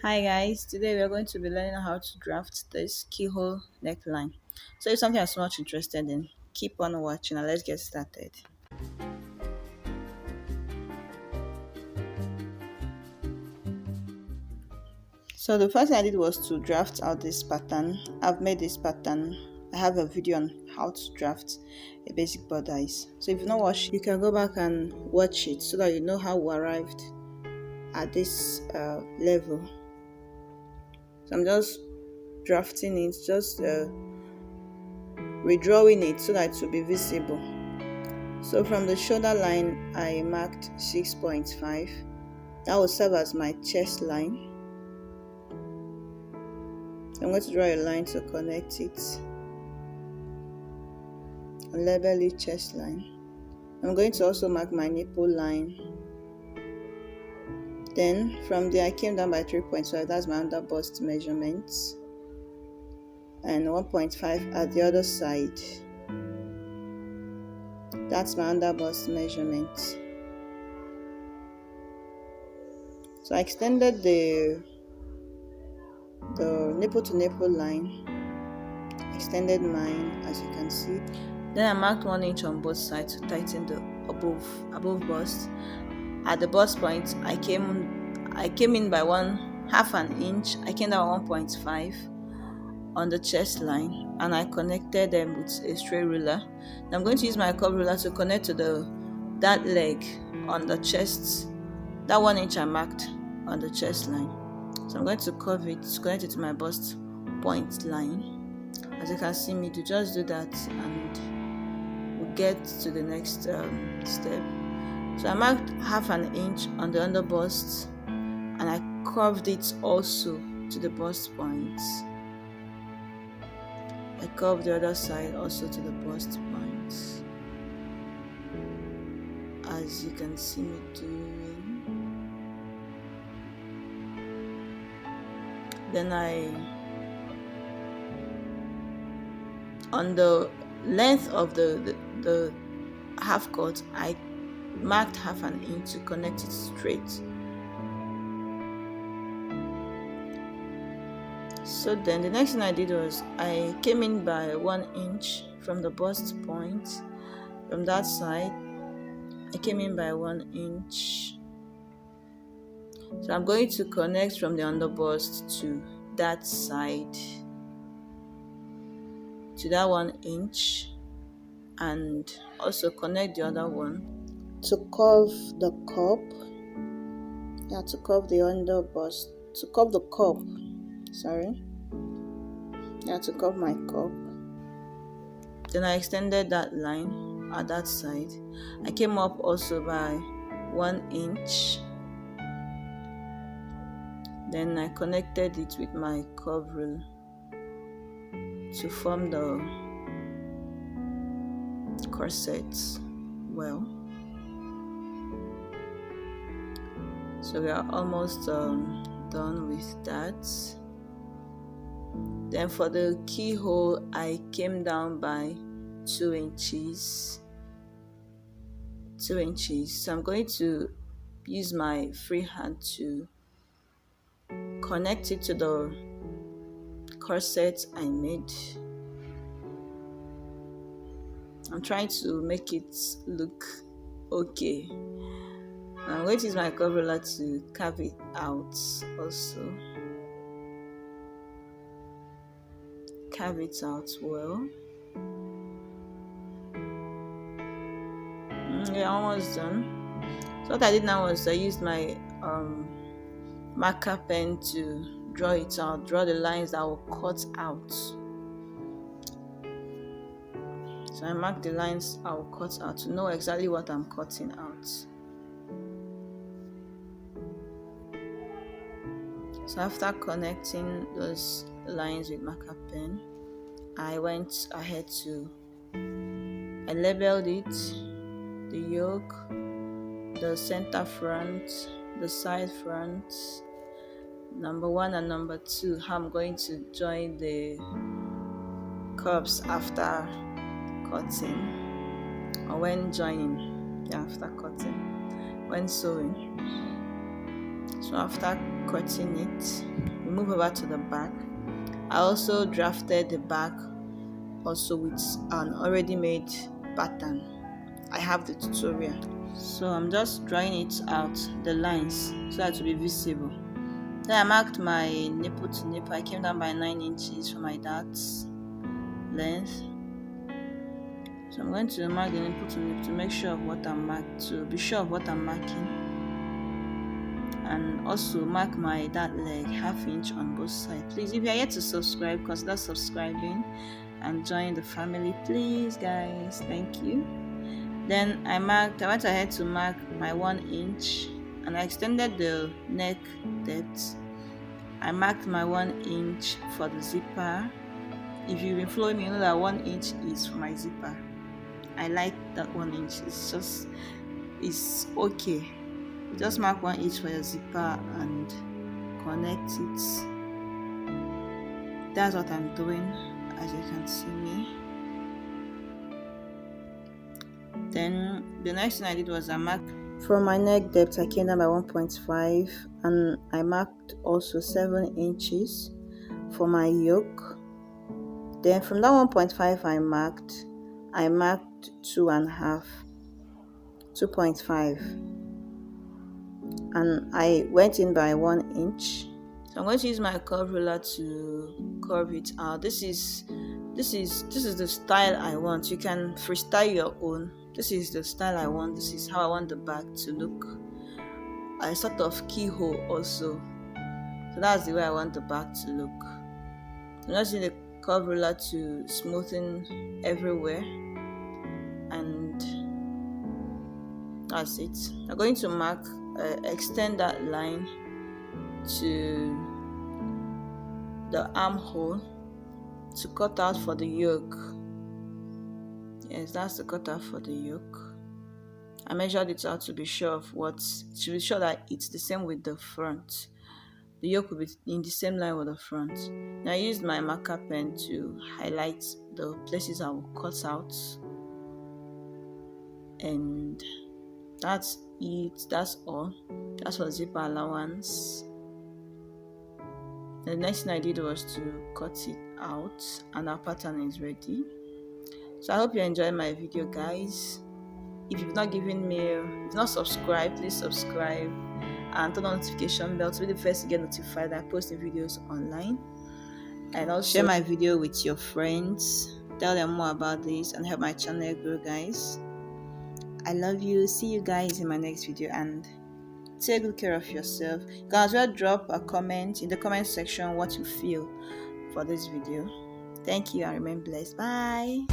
Hi guys, today we are going to be learning how to draft this keyhole neckline. So if something I'm so much interested in, keep on watching and let's get started. So the first thing I did was to draft out this pattern. I've made this pattern. I have a video on how to draft a basic bodice. So if you've not watched, you can go back and watch it so that you know how we arrived at this level. So I'm just drafting it, just redrawing it so that it will be visible. So from the shoulder line, I marked 6.5. That will serve as my chest line. I'm going to draw a line to connect it and label it chest line. I'm going to also mark my nipple line. Then from there I came down by 3.5, that's my under bust measurement, and 1.5 at the other side. That's my under bust measurement. So I extended the nipple to nipple line, extended mine as you can see. Then I marked 1 inch on both sides to tighten the above bust. At the bust point, I came in by half an inch. I came down 1.5 on the chest line, and I connected them with a straight ruler. Now I'm going to use my curve ruler to connect to that leg on the chest. That 1 inch I marked on the chest line. So I'm going to curve it, connect it to my bust point line. As you can see me do, just do that and we'll get to the next step. So I marked half an inch on the under bust and I curved it also to the bust point. I curved the other side also to the bust point, as you can see me doing. Then on the length of the half cut, I marked half an inch to connect it straight. So then the next thing I did was I came in by 1 inch from the bust point. From that side, I came in by 1 inch. So I'm going to connect from the under bust to that side, to that 1 inch, and also connect the other one to curve the cup. Yeah, to curve the under bust, to curve the cup. Sorry. Yeah, to curve my cup. Then I extended that line at that side. I came up also by 1 inch. Then I connected it with my curve rule to form the corset well. So we are almost done with that. Then for the keyhole, I came down by 2 inches. 2 inches. So I'm going to use my free hand to connect it to the corset I made. I'm trying to make it look okay. I'm going to use my curve ruler to carve it out also. Carve it out well. Yeah, almost done. So what I did now was I used my marker pen to draw it out, draw the lines that will cut out. So I marked the lines I will cut out to know exactly what I'm cutting out. So after connecting those lines with marker pen, I went ahead I labeled it, the yoke, the center front, the side front, number 1 and number 2, how I'm going to join the curves after cutting, or when joining, after cutting, when sewing. So after cutting it, we move over to the back. I also drafted the back also with an already made pattern. I have the tutorial. So I'm just drawing it out, the lines, so that it will be visible. Then I marked my nipple to nipple. I came down by 9 inches for my dart's length. So I'm going to mark the nipple to nipple to make sure of what I'm marked, to be sure of what I'm marking. And also mark my dart leg 1/2 inch on both sides. Please, if you're yet to subscribe, consider subscribing and join the family, please guys. Thank you. Then I went ahead to mark my 1 inch and I extended the neck depth. I marked my 1 inch for the zipper. If you've been following me, you know that 1 inch is for my zipper. I like that 1 inch. It's okay. You just mark 1 inch for your zipper and connect it. That's what I'm doing, as you can see me. Then the next thing I did was I marked from my neck depth. I came down by 1.5 and I marked also 7 inches for my yoke. Then from that 1.5 I marked 2.5, and I went in by 1 inch. So I'm going to use my curve ruler to curve it out. This is the style I want. You can freestyle your own. This is the style I want. This is how I want the back to look. I sort of keyhole also. So that's the way I want the back to look. I'm just using the curve ruler to smoothen everywhere, and that's it. I'm going to extend that line to the armhole to cut out for the yoke. Yes, that's the cutout for the yoke. I measured it out to be sure that it's the same with the front. The yoke will be in the same line with the front. Now I used my marker pen to highlight the places I will cut out, and that's it. That's all. That's for zipper allowance. The next thing I did was to cut it out, and our pattern is ready. So I hope you enjoyed my video, guys. If you've not subscribed, please subscribe and turn on notification bell to be the first to get notified that I post new videos online. And also share my video with your friends, tell them more about this, and help my channel grow, guys. I love you. See you guys in my next video, and take good care of yourself. You can as well drop a comment in the comment section what you feel for this video. Thank you and remain blessed. Bye.